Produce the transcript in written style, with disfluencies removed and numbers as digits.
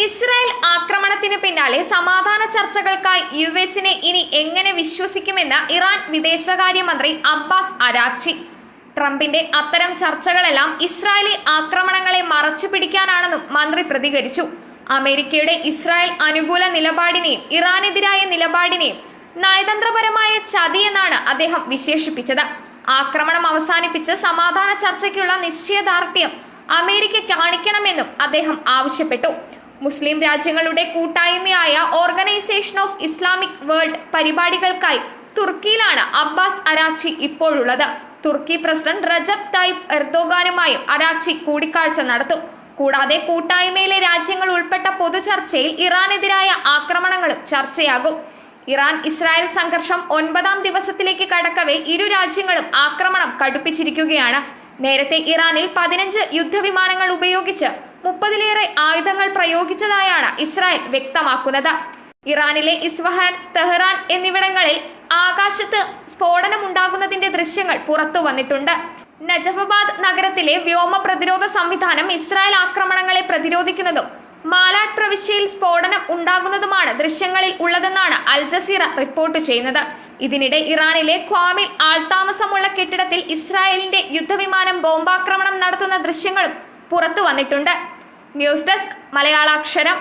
Israel ആക്രമണത്തിന് പിന്നാലെ സമാധാന ചർച്ചകൾക്കായി യുഎസിനെ ഇനി എങ്ങനെ വിശ്വസിക്കുമെന്ന് ഇറാൻ വിദേശകാര്യമന്ത്രി അബ്ബാസ് അരാഗ്ചി. ട്രംപിന്റെ അത്തരം ചർച്ചകളെല്ലാം ഇസ്രായേലി ആക്രമണങ്ങളെ മറച്ചുപിടിക്കാനാണെന്നും മന്ത്രി പ്രതികരിച്ചു. അമേരിക്കയുടെ ഇസ്രായേൽ അനുകൂല നിലപാടിനെയും ഇറാനെതിരായ നിലപാടിനെയും നയതന്ത്രപരമായ ചതിയെന്നാണ് അദ്ദേഹം വിശേഷിപ്പിച്ചത്. ആക്രമണം അവസാനിപ്പിച്ച് സമാധാന ചർച്ചയ്ക്കുള്ള നിശ്ചയദാർഢ്യം അമേരിക്ക കാണിക്കണമെന്നും അദ്ദേഹം ആവശ്യപ്പെട്ടു. മുസ്ലിം രാജ്യങ്ങളുടെ കൂട്ടായ്മയായ ഓർഗനൈസേഷൻ ഓഫ് ഇസ്ലാമിക് വേൾഡ് പരിപാടികൾക്കായി തുർക്കിയിലാണ് അബ്ബാസ് അരാഗ്ചി ഇപ്പോഴുള്ളത്. തുർക്കി പ്രസിഡന്റ് റജബ് തയ്യിപ് എർദോഗാനുമായും അരാഗ്ചി കൂടിക്കാഴ്ച നടത്തും. കൂടാതെ കൂട്ടായ്മയിലെ രാജ്യങ്ങൾ ഉൾപ്പെട്ട പൊതുചർച്ചയിൽ ഇറാനെതിരായ ആക്രമണങ്ങളും ചർച്ചയാകും. ഇറാൻ ഇസ്രായേൽ സംഘർഷം 9ാം ദിവസത്തിലേക്ക് കടക്കവേ ഇരു രാജ്യങ്ങളും ആക്രമണം കടുപ്പിച്ചിരിക്കുകയാണ്. നേരത്തെ ഇറാനിൽ 15 യുദ്ധവിമാനങ്ങൾ ഉപയോഗിച്ച് 30ലേറെ ആയുധങ്ങൾ പ്രയോഗിച്ചതായാണ് ഇസ്രായേൽ വ്യക്തമാക്കുന്നത്. ഇറാനിലെ ഇസ്ഫഹാൻ, തെഹ്റാൻ എന്നിവിടങ്ങളിൽ ആകാശത്ത് സ്ഫോടനമുണ്ടാകുന്നതിന്റെ ദൃശ്യങ്ങൾ പുറത്തു വന്നിട്ടുണ്ട്. നജഫാബാദ് നഗരത്തിലെ വ്യോമ പ്രതിരോധ സംവിധാനം ഇസ്രായേൽ ആക്രമണങ്ങളെ പ്രതിരോധിക്കുന്നതും മാലാഡ് പ്രവിശ്യയിൽ സ്ഫോടനം ഉണ്ടാകുന്നതുമാണ് ദൃശ്യങ്ങളിൽ ഉള്ളതെന്നാണ് അൽ ജസീറ റിപ്പോർട്ട് ചെയ്യുന്നത്. ഇതിനിടെ ഇറാനിലെ ഖ്വാമിൽ ആൾതാമസമുള്ള കെട്ടിടത്തിൽ ഇസ്രായേലിന്റെ യുദ്ധവിമാനം ബോംബാക്രമണം നടത്തുന്ന ദൃശ്യങ്ങളും പുറത്തു വന്നിട്ടുണ്ട്. News desk മലയാളാക്ഷരം.